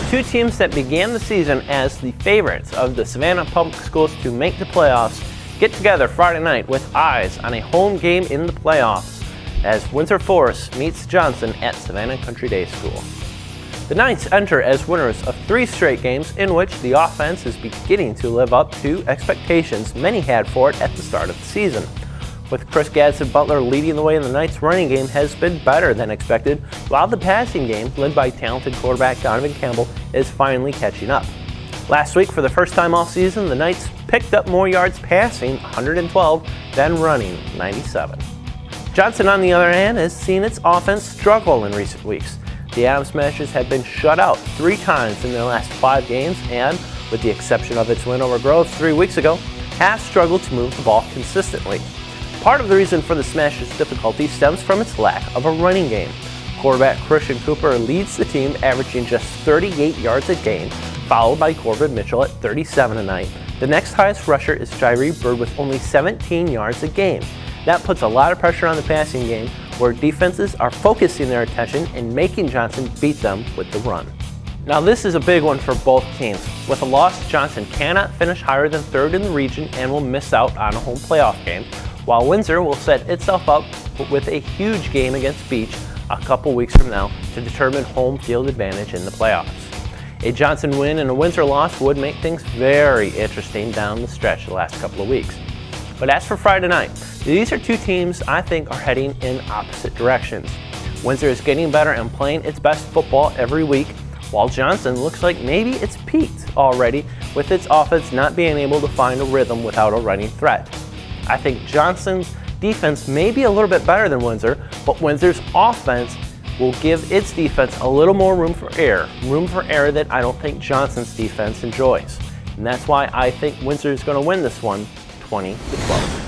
two teams that began the season as the favorites of the Savannah Public Schools to make the playoffs get together Friday night with eyes on a home game in the playoffs as WIndsor Forest meets Johnson at Savannah Country Day School. The Knights enter as winners of 3 straight games in which the offense is beginning to live up to expectations many had for it at the start of the season. With Chris Gadsden Butler leading the way, in the Knights' running game has been better than expected, while the passing game, led by talented quarterback Donovan Campbell, is finally catching up. Last week, for the first time all season, the Knights picked up more yards passing, 112, than running, 97. Johnson, on the other hand, has seen its offense struggle in recent weeks. The Adams Smashers have been shut out 3 times in their last 5 games and, with the exception of its win over Grove 3 weeks ago, have struggled to move the ball consistently. Part of the reason for the Smashers' difficulty stems from its lack of a running game. Quarterback Christian Cooper leads the team, averaging just 38 yards a game, followed by Corbin Mitchell at 37 a night. The next highest rusher is Jyree Bird with only 17 yards a game. That puts a lot of pressure on the passing game, where defenses are focusing their attention and making Johnson beat them with the run. Now this is a big one for both teams. With a loss, Johnson cannot finish higher than 3rd in the region and will miss out on a home playoff game, while Windsor will set itself up with a huge game against Beach a couple weeks from now to determine home field advantage in the playoffs. A Johnson win and a Windsor loss would make things very interesting down the stretch the last couple of weeks. But as for Friday night, these are 2 teams I think are heading in opposite directions. Windsor is getting better and playing its best football every week, while Johnson looks like maybe it's peaked already, with its offense not being able to find a rhythm without a running threat. I think Johnson's defense may be a little bit better than Windsor, but Windsor's offense will give its defense a little more room for error that I don't think Johnson's defense enjoys. And that's why I think Windsor is going to win this one 20-12.